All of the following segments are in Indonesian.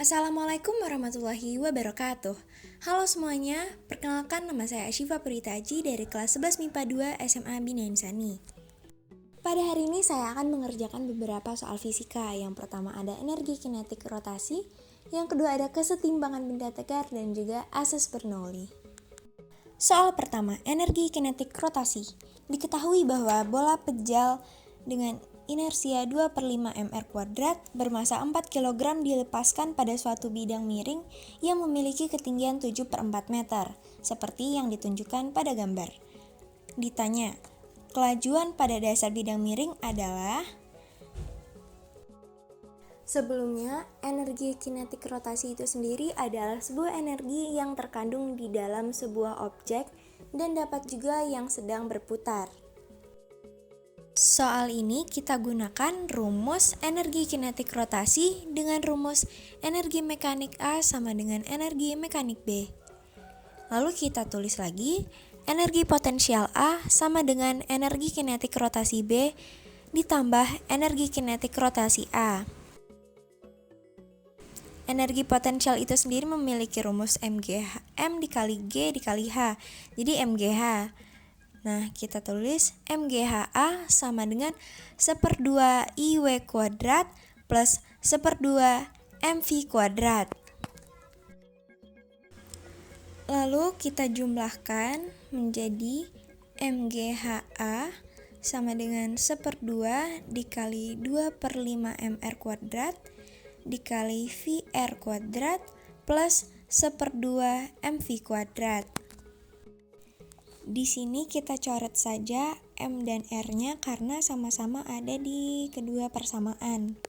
Assalamualaikum warahmatullahi wabarakatuh. Halo semuanya, perkenalkan nama saya Ashifa Puritaji dari kelas 11 MIPA 2 SMA Bina Insani. Pada hari ini saya akan mengerjakan beberapa soal fisika. Yang pertama ada energi kinetik rotasi, yang kedua ada kesetimbangan benda tegar, dan juga asas Bernoulli. Soal pertama, energi kinetik rotasi. Diketahui bahwa bola pejal dengan inersia 2/5 mr² bermasa 4 kg dilepaskan pada suatu bidang miring yang memiliki ketinggian 7/4 meter, seperti yang ditunjukkan pada gambar. Ditanya, kelajuan pada dasar bidang miring adalah... Sebelumnya, energi kinetik rotasi itu sendiri adalah sebuah energi yang terkandung di dalam sebuah objek dan dapat juga yang sedang berputar. Soal ini kita gunakan rumus energi kinetik rotasi dengan rumus energi mekanik A sama dengan energi mekanik B. Lalu kita tulis lagi, energi potensial A sama dengan energi kinetik rotasi B ditambah energi kinetik rotasi A. Energi potensial itu sendiri memiliki rumus MGH, M dikali G dikali H, jadi MGH. Nah, kita tulis MGHA sama dengan 1/2 IW kuadrat plus 1/2 MV kuadrat. Lalu kita jumlahkan menjadi MGHA sama dengan 1/2 dikali 2/5 MR kuadrat dikali VR kuadrat plus 1/2 MV kuadrat. Di sini kita coret saja M dan R-nya karena sama-sama ada di kedua persamaan.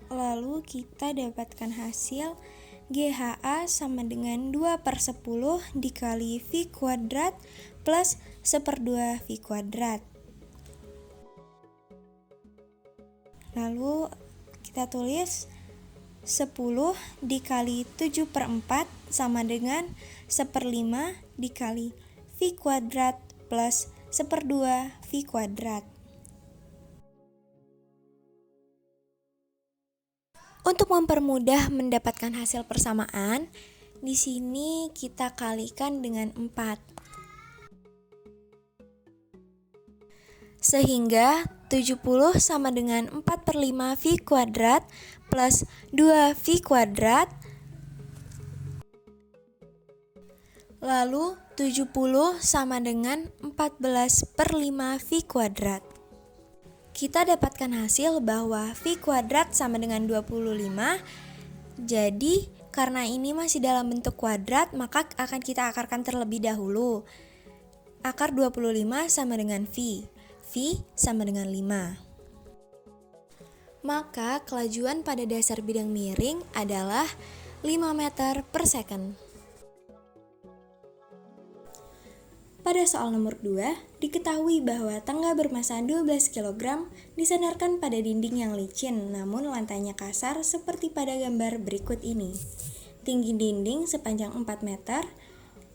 Lalu kita dapatkan hasil GHA sama dengan 2/10 dikali V kuadrat plus 1/2 V kuadrat. Lalu kita tulis 10 dikali 7/4 sama dengan 1/5 dikali V kuadrat plus 1/2 V kuadrat. Untuk mempermudah mendapatkan hasil persamaan, di sini kita kalikan dengan 4. Sehingga 70 sama dengan 4/5 V kuadrat plus 2V kuadrat. Lalu 70 sama dengan 14/5 V kuadrat. Kita dapatkan hasil bahwa V kuadrat sama dengan 25. Jadi karena ini masih dalam bentuk kuadrat, maka akan kita akarkan terlebih dahulu. Akar 25 sama dengan V. V sama dengan 5. Maka kelajuan pada dasar bidang miring adalah 5 meter per second. Pada soal nomor 2, diketahui bahwa tangga bermasa 12 kg disandarkan pada dinding yang licin, namun lantainya kasar seperti pada gambar berikut ini. Tinggi dinding sepanjang 4 meter,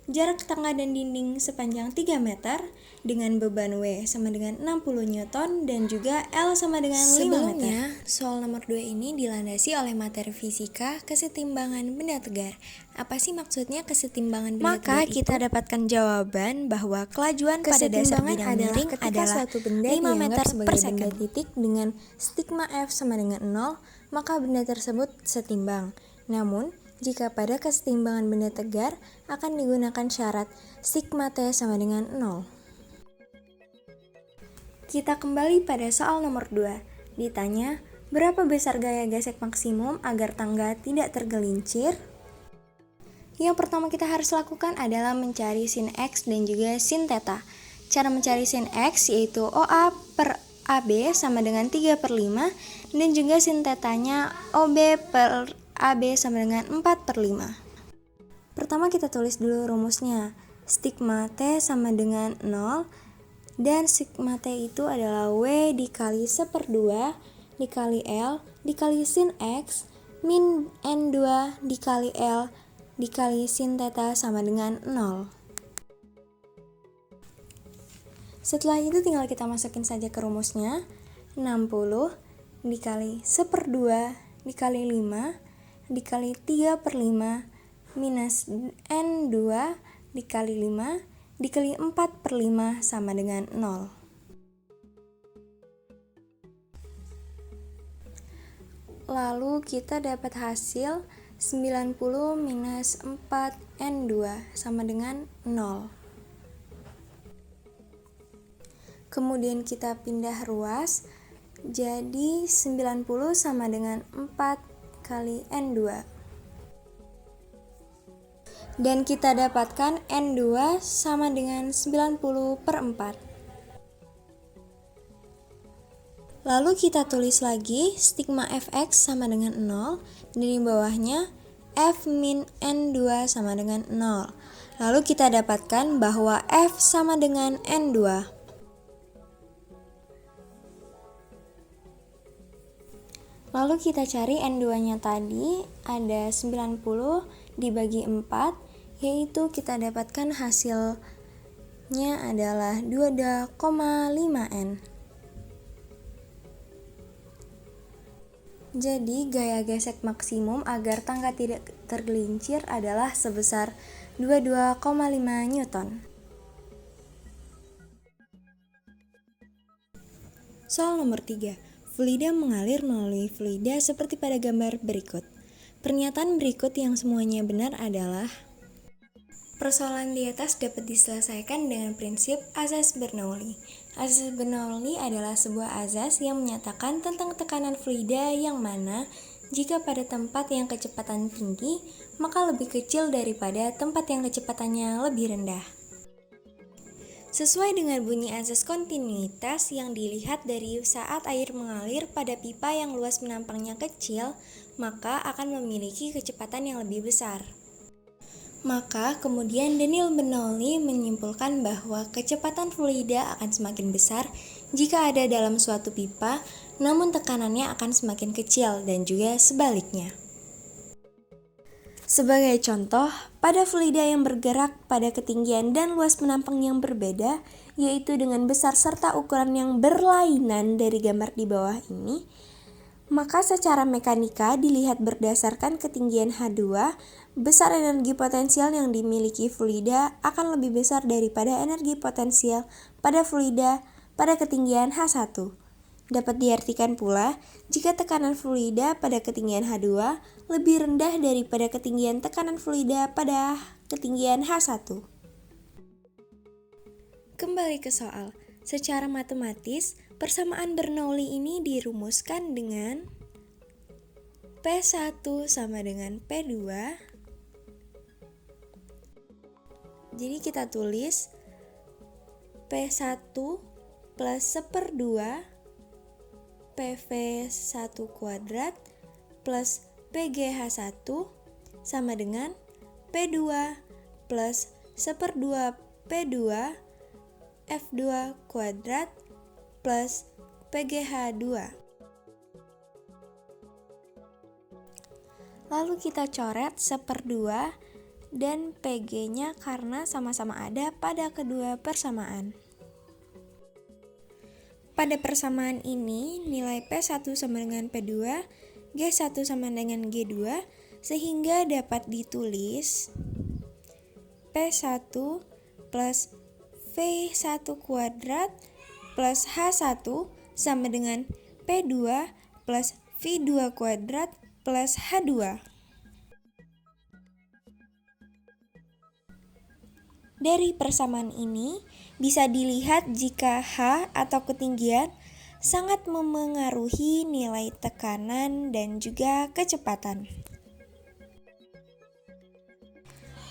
jarak tangga dan dinding sepanjang 3 meter, dengan beban W sama dengan 60 Newton dan juga L sama dengan 5 meter. Sebelumnya, soal nomor 2 ini dilandasi oleh materi fisika kesetimbangan benda tegar. Apa sih maksudnya kesetimbangan benda tegar itu? Maka kita dapatkan jawaban bahwa kelajuan pada dasar bidang miring adalah suatu benda 5 meter per second. Benda titik dengan stigma F sama dengan 0, maka benda tersebut setimbang. Namun, jika pada kesetimbangan benda tegar akan digunakan syarat sigma T sama dengan 0. Kita kembali pada soal nomor 2. Ditanya, berapa besar gaya gesek maksimum agar tangga tidak tergelincir? Yang pertama kita harus lakukan adalah mencari sin X dan juga sin theta. Cara mencari sin X yaitu OA per AB sama dengan 3/5 dan juga sin theta-nya OB per AB sama dengan 4/5. Pertama kita tulis dulu rumusnya. Stigma T sama dengan 0 dan sigma T itu adalah W dikali 1/2 dikali L dikali sin X min N2 dikali L dikali sin theta sama dengan 0. Setelah itu tinggal kita masukin saja ke rumusnya. 60 dikali 1/2 dikali 5 dikali 3/5 minus N2 dikali 5 dikali 4/5 sama dengan 0. Lalu kita dapat hasil 90 minus 4N2 sama dengan 0. Kemudian kita pindah ruas, jadi 90 sama dengan 4 kali N2. Dan kita dapatkan N2 sama dengan 90/4. Lalu kita tulis lagi stigma Fx sama dengan 0, dan di bawahnya F min N2 sama dengan 0. Lalu kita dapatkan bahwa F sama dengan N2. Lalu kita cari N2-nya tadi, ada 90 dibagi 4, yaitu kita dapatkan hasilnya adalah 2,5N. Jadi gaya gesek maksimum agar tangga tidak tergelincir adalah sebesar 22,5 Newton. Soal nomor 3. Fluida mengalir melalui fluida seperti pada gambar berikut. Pernyataan berikut yang semuanya benar adalah: persoalan di atas dapat diselesaikan dengan prinsip azas Bernoulli. Azas Bernoulli adalah sebuah azas yang menyatakan tentang tekanan fluida yang mana jika pada tempat yang kecepatan tinggi, maka lebih kecil daripada tempat yang kecepatannya lebih rendah. Sesuai dengan bunyi azas kontinuitas yang dilihat dari saat air mengalir pada pipa yang luas penampangnya kecil, maka akan memiliki kecepatan yang lebih besar. Maka kemudian Daniel Bernoulli menyimpulkan bahwa kecepatan fluida akan semakin besar jika ada dalam suatu pipa, namun tekanannya akan semakin kecil dan juga sebaliknya. Sebagai contoh, pada fluida yang bergerak pada ketinggian dan luas penampang yang berbeda, yaitu dengan besar serta ukuran yang berlainan dari gambar di bawah ini, maka secara mekanika dilihat berdasarkan ketinggian H2, besar energi potensial yang dimiliki fluida akan lebih besar daripada energi potensial pada fluida pada ketinggian H1. Dapat diartikan pula jika tekanan fluida pada ketinggian H2 lebih rendah daripada ketinggian tekanan fluida pada ketinggian H1. Kembali ke soal. Secara matematis, persamaan Bernoulli ini dirumuskan dengan P1 sama dengan P2. Jadi kita tulis P1 plus 1/2 PV1 kuadrat plus PGH1 sama dengan P2 plus 1/2 P2 F2 kuadrat plus PGH2. Lalu kita coret 1/2 dan PG-nya karena sama-sama ada pada kedua persamaan. Pada persamaan ini, nilai P1 sama dengan P2, G1 sama dengan G2, sehingga dapat ditulis P1 plus V1 kuadrat plus H1 sama dengan P2 plus V2 kuadrat plus H2. Dari persamaan ini, bisa dilihat jika H atau ketinggian sangat memengaruhi nilai tekanan dan juga kecepatan.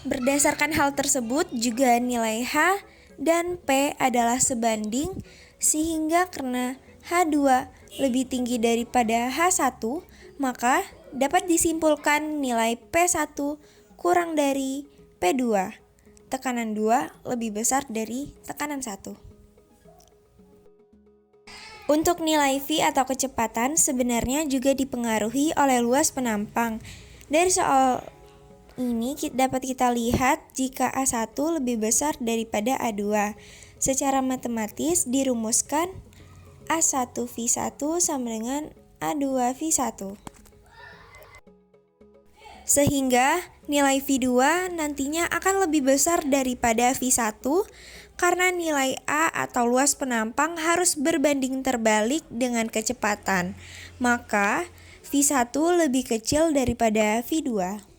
Berdasarkan hal tersebut, juga nilai H dan P adalah sebanding, sehingga karena H2 lebih tinggi daripada H1, maka dapat disimpulkan nilai P1 kurang dari P2. Tekanan 2 lebih besar dari tekanan 1. Untuk nilai V atau kecepatan sebenarnya juga dipengaruhi oleh luas penampang. Dari soal ini dapat kita lihat jika A1 lebih besar daripada A2. Secara matematis dirumuskan A1V1 sama dengan A2V1. Sehingga nilai V2 nantinya akan lebih besar daripada V1 karena nilai A atau luas penampang harus berbanding terbalik dengan kecepatan. Maka V1 lebih kecil daripada V2.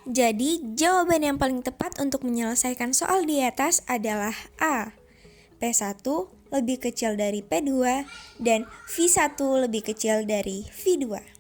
Jadi, jawaban yang paling tepat untuk menyelesaikan soal di atas adalah A. P1 lebih kecil dari P2 dan V1 lebih kecil dari V2.